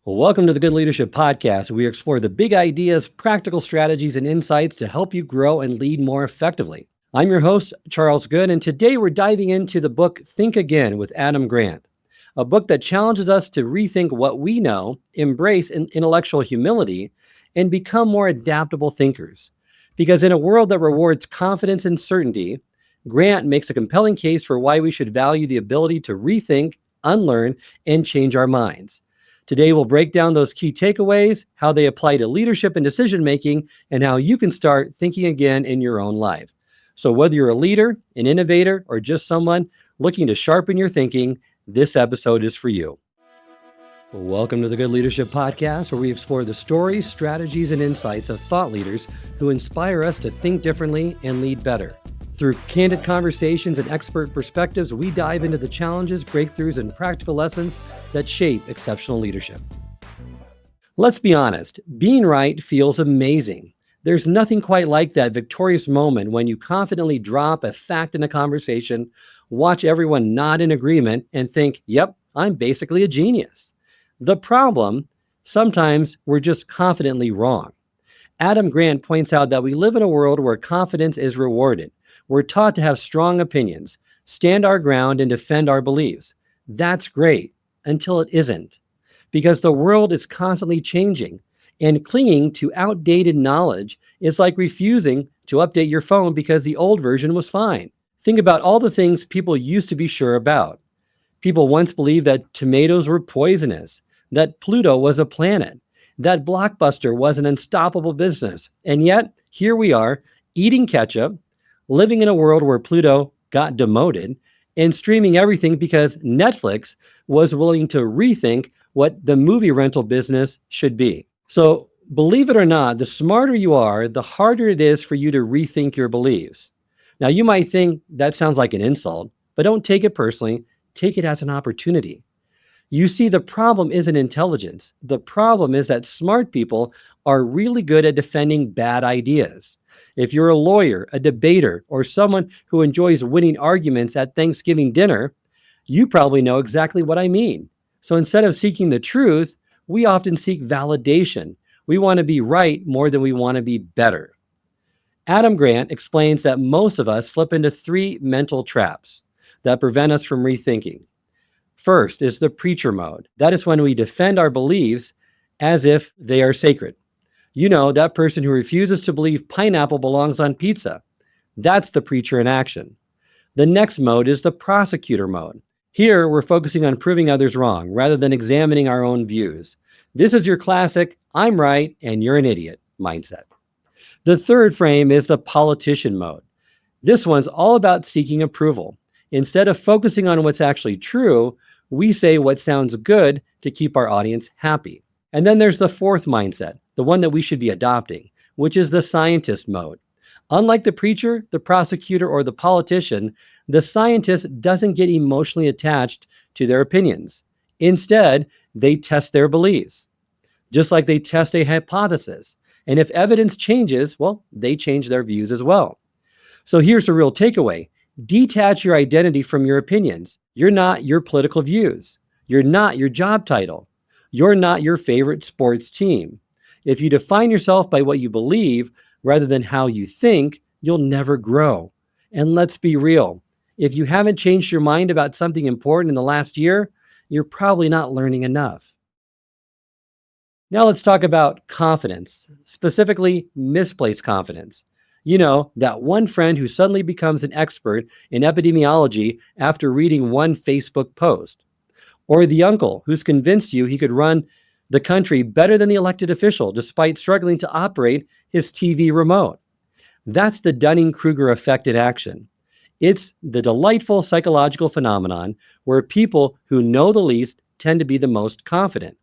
Well, welcome to the Good Leadership Podcast. We explore the big ideas, practical strategies, and insights to help you grow and lead more effectively. I'm your host, Charles Good, and today we're diving into the book Think Again with Adam Grant, a book that challenges us to rethink what we know, embrace intellectual humility, and become more adaptable thinkers. Because in a world that rewards confidence and certainty, Grant makes a compelling case for why we should value the ability to rethink, unlearn, and change our minds. Today, we'll break down those key takeaways, how they apply to leadership and decision making, and how you can start thinking again in your own life. So, whether you're a leader, an innovator, or just someone looking to sharpen your thinking, this episode is for you. Welcome to the Good Leadership Podcast, where we explore the stories, strategies, and insights of thought leaders who inspire us to think differently and lead better. Through candid conversations and expert perspectives, we dive into the challenges, breakthroughs, and practical lessons that shape exceptional leadership. Let's be honest, being right feels amazing. There's nothing quite like that victorious moment when you confidently drop a fact in a conversation, watch everyone nod in agreement, and think, yep, I'm basically a genius. The problem, sometimes we're just confidently wrong. Adam Grant points out that we live in a world where confidence is rewarded. We're taught to have strong opinions, stand our ground, and defend our beliefs. That's great, until it isn't. Because the world is constantly changing, and clinging to outdated knowledge is like refusing to update your phone because the old version was fine. Think about all the things people used to be sure about. People once believed that tomatoes were poisonous, that Pluto was a planet, that Blockbuster was an unstoppable business. And yet, here we are, eating ketchup, living in a world where Pluto got demoted, and streaming everything because Netflix was willing to rethink what the movie rental business should be. So, believe it or not, the smarter you are, the harder it is for you to rethink your beliefs. Now, you might think that sounds like an insult, but don't take it personally. Take it as an opportunity. You see, the problem isn't intelligence. The problem is that smart people are really good at defending bad ideas. If you're a lawyer, a debater, or someone who enjoys winning arguments at Thanksgiving dinner, you probably know exactly what I mean. So instead of seeking the truth, we often seek validation. We want to be right more than we want to be better. Adam Grant explains that most of us slip into three mental traps that prevent us from rethinking. First is the preacher mode. That is when we defend our beliefs as if they are sacred. You know, that person who refuses to believe pineapple belongs on pizza. That's the preacher in action. The next mode is the prosecutor mode. Here, we're focusing on proving others wrong rather than examining our own views. This is your classic, I'm right and you're an idiot mindset. The third frame is the politician mode. This one's all about seeking approval. Instead of focusing on what's actually true, we say what sounds good to keep our audience happy. And then there's the fourth mindset, the one that we should be adopting, which is the scientist mode. Unlike the preacher, the prosecutor, or the politician, the scientist doesn't get emotionally attached to their opinions. Instead, they test their beliefs, just like they test a hypothesis. And if evidence changes, well, they change their views as well. So here's the real takeaway. Detach your identity from your opinions. You're not your political views. You're not your job title. You're not your favorite sports team. If you define yourself by what you believe rather than how you think, you'll never grow. And let's be real. If you haven't changed your mind about something important in the last year, you're probably not learning enough. Now let's talk about confidence, specifically misplaced confidence. You know, that one friend who suddenly becomes an expert in epidemiology after reading one Facebook post. Or the uncle who's convinced you he could run the country better than the elected official despite struggling to operate his TV remote. That's the Dunning-Kruger Effect in action. It's the delightful psychological phenomenon where people who know the least tend to be the most confident.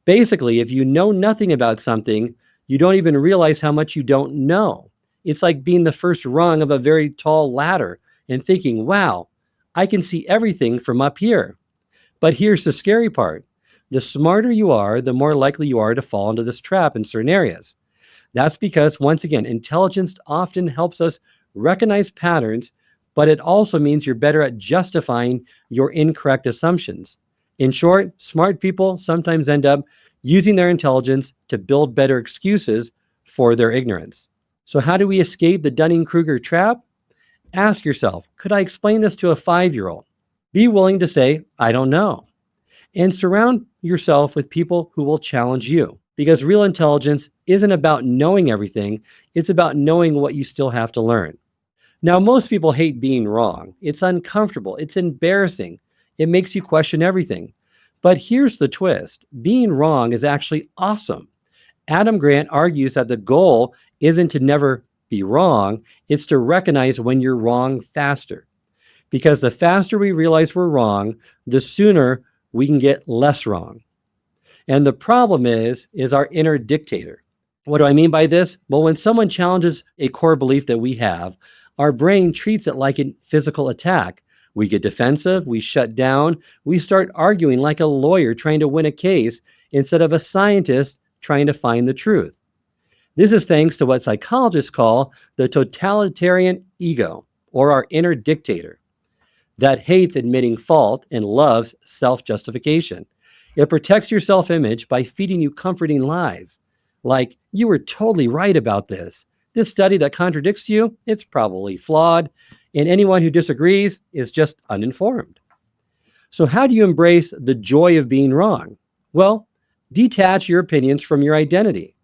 Basically, if you know nothing about something, you don't even realize how much you don't know. It's like being the first rung of a very tall ladder and thinking, wow, I can see everything from up here. But here's the scary part. The smarter you are, the more likely you are to fall into this trap in certain areas. That's because, once again, intelligence often helps us recognize patterns, but it also means you're better at justifying your incorrect assumptions. In short, smart people sometimes end up using their intelligence to build better excuses for their ignorance. So, how do we escape the Dunning-Kruger trap? Ask yourself, could I explain this to a 5-year-old? Be willing to say, I don't know. And surround yourself with people who will challenge you. Because real intelligence isn't about knowing everything, it's about knowing what you still have to learn. Now, most people hate being wrong. It's uncomfortable, it's embarrassing, it makes you question everything. But here's the twist: being wrong is actually awesome. Adam Grant argues that the goal isn't to never be wrong, it's to recognize when you're wrong faster. Because the faster we realize we're wrong, the sooner we can get less wrong. And the problem is our inner dictator. What do I mean by this? Well, when someone challenges a core belief that we have, our brain treats it like a physical attack. We get defensive, we shut down, we start arguing like a lawyer trying to win a case instead of a scientist trying to find the truth. This is thanks to what psychologists call the totalitarian ego, or our inner dictator, that hates admitting fault and loves self-justification. It protects your self-image by feeding you comforting lies, like, you were totally right about this. This study that contradicts you, it's probably flawed, and anyone who disagrees is just uninformed. So how do you embrace the joy of being wrong? Well, detach your opinions from your identity.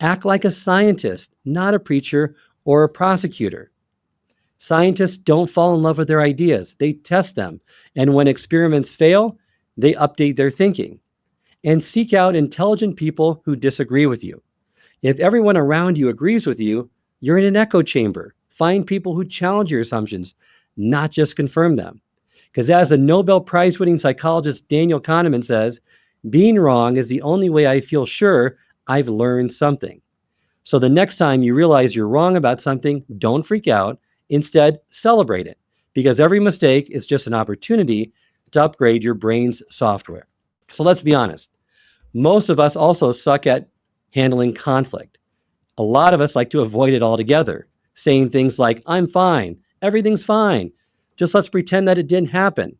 Act like a scientist, not a preacher or a prosecutor. Scientists don't fall in love with their ideas, they test them, and when experiments fail, they update their thinking. And seek out intelligent people who disagree with you. If everyone around you agrees with you, you're in an echo chamber. Find people who challenge your assumptions, not just confirm them. Because as the Nobel Prize-winning psychologist Daniel Kahneman says, being wrong is the only way I feel sure I've learned something. So the next time you realize you're wrong about something, don't freak out. Instead, celebrate it. Because every mistake is just an opportunity to upgrade your brain's software. So let's be honest. Most of us also suck at handling conflict. A lot of us like to avoid it altogether, saying things like, I'm fine, everything's fine, just let's pretend that it didn't happen.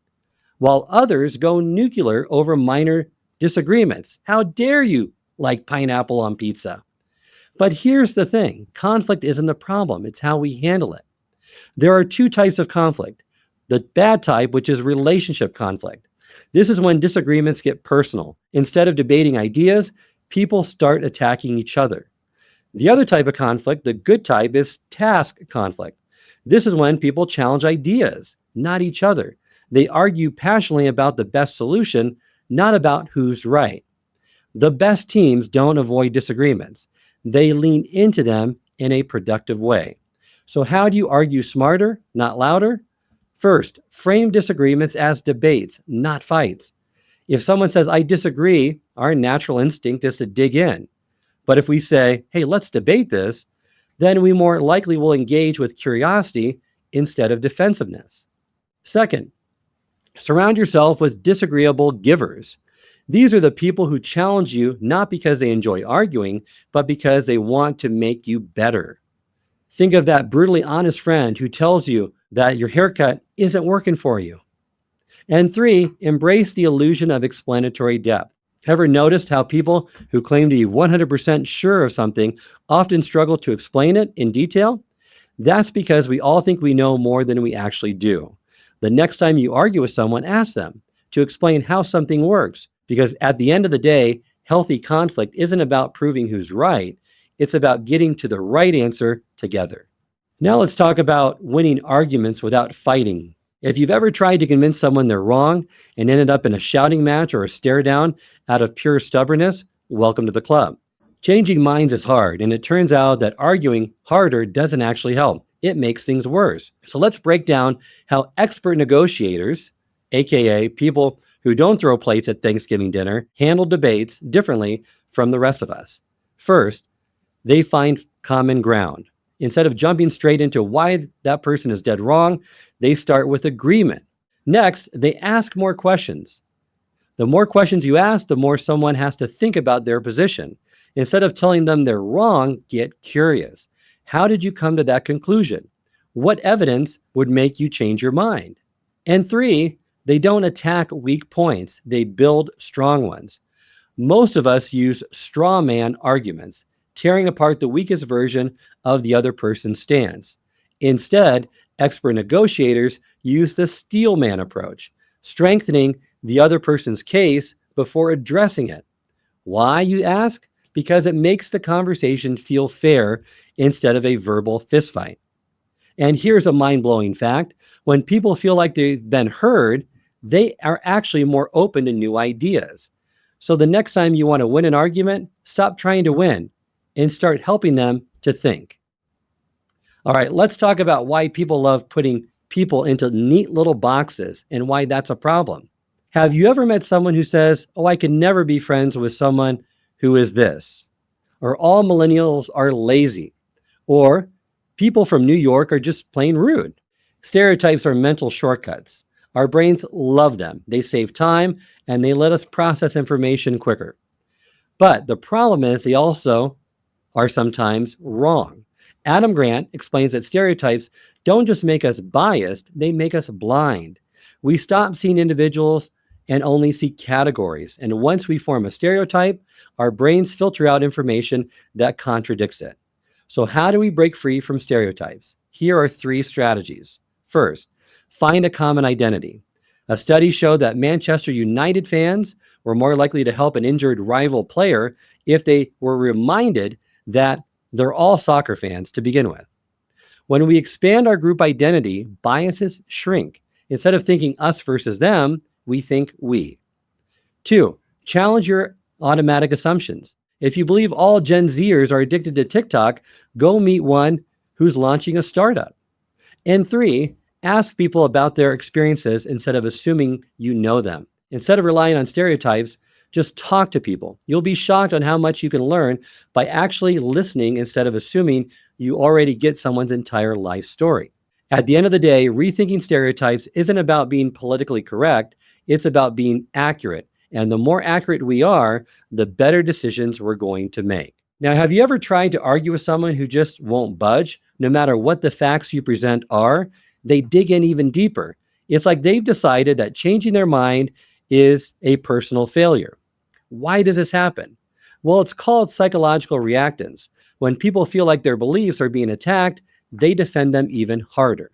While others go nuclear over minor disagreements. How dare you like pineapple on pizza? But here's the thing, conflict isn't the problem, it's how we handle it. There are two types of conflict. The bad type, which is relationship conflict. This is when disagreements get personal. Instead of debating ideas, people start attacking each other. The other type of conflict, the good type, is task conflict. This is when people challenge ideas, not each other. They argue passionately about the best solution, not about who's right. The best teams don't avoid disagreements. They lean into them in a productive way. So how do you argue smarter, not louder? First, frame disagreements as debates, not fights. If someone says, I disagree, our natural instinct is to dig in. But if we say, hey, let's debate this, then we more likely will engage with curiosity instead of defensiveness. Second, surround yourself with disagreeable givers. These are the people who challenge you not because they enjoy arguing, but because they want to make you better. Think of that brutally honest friend who tells you that your haircut isn't working for you. And three, embrace the illusion of explanatory depth. Ever noticed how people who claim to be 100% sure of something often struggle to explain it in detail? That's because we all think we know more than we actually do. The next time you argue with someone, ask them to explain how something works, because at the end of the day, healthy conflict isn't about proving who's right. It's about getting to the right answer together. Now let's talk about winning arguments without fighting. If you've ever tried to convince someone they're wrong and ended up in a shouting match or a stare down out of pure stubbornness, welcome to the club. Changing minds is hard, and it turns out that arguing harder doesn't actually help. It makes things worse. So let's break down how expert negotiators, aka people who don't throw plates at Thanksgiving dinner, handle debates differently from the rest of us. First, they find common ground. Instead of jumping straight into why that person is dead wrong, they start with agreement. Next, they ask more questions. The more questions you ask, the more someone has to think about their position. Instead of telling them they're wrong, get curious. How did you come to that conclusion? What evidence would make you change your mind? And three, They don't attack weak points, they build strong ones. Most of us use straw man arguments, tearing apart the weakest version of the other person's stance. Instead, expert negotiators use the steel man approach, strengthening the other person's case before addressing it. Why, you ask? Because it makes the conversation feel fair instead of a verbal fistfight. And here's a mind blowing fact: when people feel like they've been heard, they are actually more open to new ideas. So the next time you want to win an argument, stop trying to win and start helping them to think. All right, let's talk about why people love putting people into neat little boxes and why that's a problem. Have you ever met someone who says, "Oh, I can never be friends with someone who is this," or "All millennials are lazy," or "People from New York are just plain rude"? Stereotypes are mental shortcuts. Our brains love them. They save time and they let us process information quicker. But the problem is they also are sometimes wrong. Adam Grant explains that stereotypes don't just make us biased, they make us blind. We stop seeing individuals and only see categories. And once we form a stereotype, our brains filter out information that contradicts it. So, how do we break free from stereotypes? Here are three strategies. First, find a common identity. A study showed that Manchester United fans were more likely to help an injured rival player if they were reminded that they're all soccer fans to begin with. When we expand our group identity, biases shrink. Instead of thinking us versus them, we think we. Two, challenge your automatic assumptions. If you believe all Gen Zers are addicted to TikTok, go meet one who's launching a startup. And three, ask people about their experiences instead of assuming you know them. Instead of relying on stereotypes, just talk to people. You'll be shocked on how much you can learn by actually listening instead of assuming you already get someone's entire life story. At the end of the day, rethinking stereotypes isn't about being politically correct, it's about being accurate. And the more accurate we are, the better decisions we're going to make. Now, have you ever tried to argue with someone who just won't budge? No matter what the facts you present are, they dig in even deeper. It's like they've decided that changing their mind is a personal failure. Why does this happen? Well, it's called psychological reactance. When people feel like their beliefs are being attacked, they defend them even harder.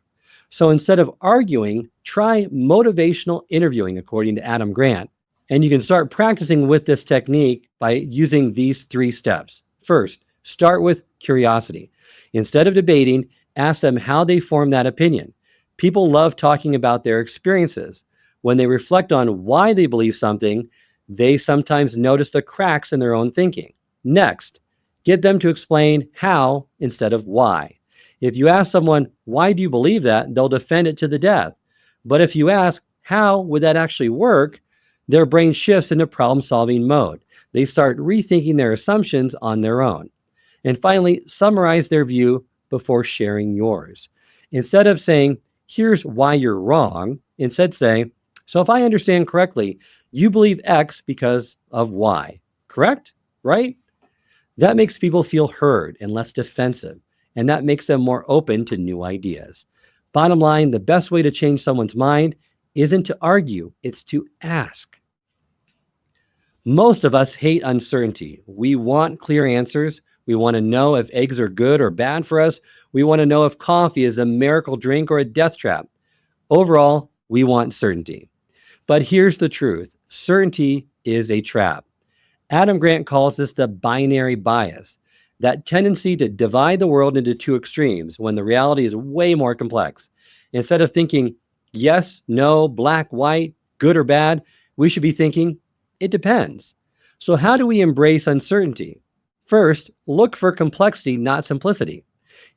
So instead of arguing, try motivational interviewing, according to Adam Grant. And you can start practicing with this technique by using these three steps. First, start with curiosity. Instead of debating, ask them how they form that opinion. People love talking about their experiences. When they reflect on why they believe something, they sometimes notice the cracks in their own thinking. Next, get them to explain how instead of why. If you ask someone, "Why do you believe that?" they'll defend it to the death. But if you ask, "How would that actually work?" their brain shifts into problem-solving mode. They start rethinking their assumptions on their own. And finally, summarize their view before sharing yours. Instead of saying, "Here's why you're wrong," instead say, "So if I understand correctly, you believe X because of Y, correct? Right?" That makes people feel heard and less defensive, and that makes them more open to new ideas. Bottom line, the best way to change someone's mind isn't to argue, it's to ask. Most of us hate uncertainty. We want clear answers. We want to know if eggs are good or bad for us. We want to know if coffee is a miracle drink or a death trap. Overall, we want certainty. But here's the truth: certainty is a trap. Adam Grant calls this the binary bias, that tendency to divide the world into two extremes when the reality is way more complex. Instead of thinking yes, no, black, white, good or bad, we should be thinking it depends. So, how do we embrace uncertainty? First, look for complexity, not simplicity.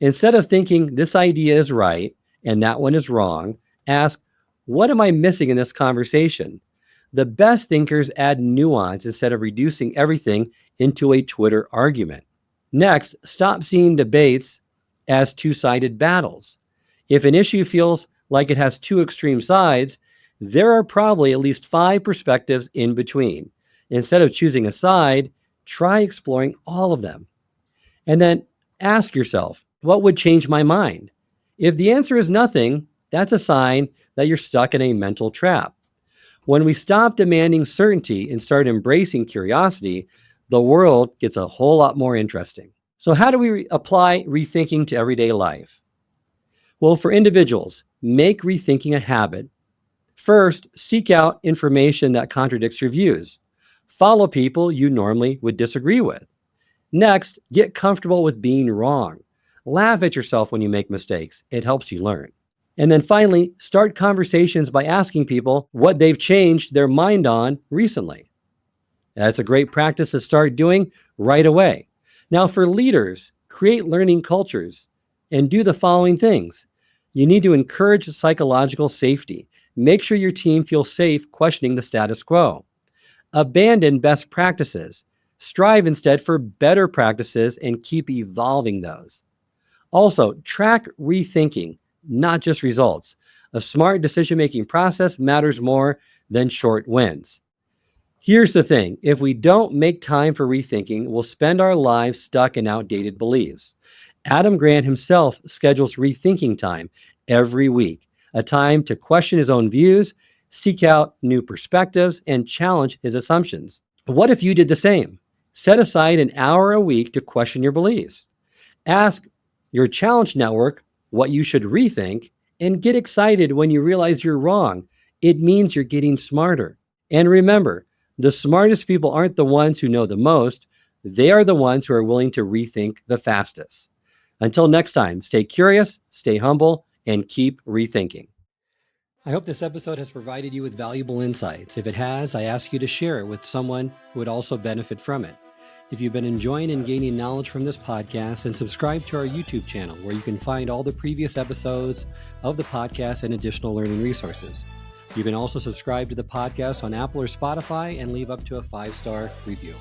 Instead of thinking this idea is right and that one is wrong, ask, what am I missing in this conversation? The best thinkers add nuance instead of reducing everything into a Twitter argument. Next, stop seeing debates as two-sided battles. If an issue feels like it has two extreme sides, there are probably at least 5 perspectives in between. Instead of choosing a side, try exploring all of them. And then ask yourself, what would change my mind? If the answer is nothing, that's a sign that you're stuck in a mental trap. When we stop demanding certainty and start embracing curiosity, the world gets a whole lot more interesting. So, how do we apply rethinking to everyday life? Well, for individuals, make rethinking a habit. First, seek out information that contradicts your views. Follow people you normally would disagree with. Next, get comfortable with being wrong. Laugh at yourself when you make mistakes. It helps you learn. And then finally, start conversations by asking people what they've changed their mind on recently. That's a great practice to start doing right away. Now, for leaders, create learning cultures and do the following things. You need to encourage psychological safety. Make sure your team feels safe questioning the status quo. Abandon best practices. Strive instead for better practices and keep evolving those. Also, track rethinking, not just results. A smart decision-making process matters more than short wins. Here's the thing, if we don't make time for rethinking, we'll spend our lives stuck in outdated beliefs. Adam Grant himself schedules rethinking time every week, a time to question his own views, seek out new perspectives, and challenge his assumptions. What if you did the same? Set aside an hour a week to question your beliefs. Ask your challenge network what you should rethink, and get excited when you realize you're wrong. It means you're getting smarter. And remember, the smartest people aren't the ones who know the most. They are the ones who are willing to rethink the fastest. Until next time, stay curious, stay humble, and keep rethinking. I hope this episode has provided you with valuable insights. If it has, I ask you to share it with someone who would also benefit from it. If you've been enjoying and gaining knowledge from this podcast, then subscribe to our YouTube channel where you can find all the previous episodes of the podcast and additional learning resources. You can also subscribe to the podcast on Apple or Spotify and leave up to a 5-star review.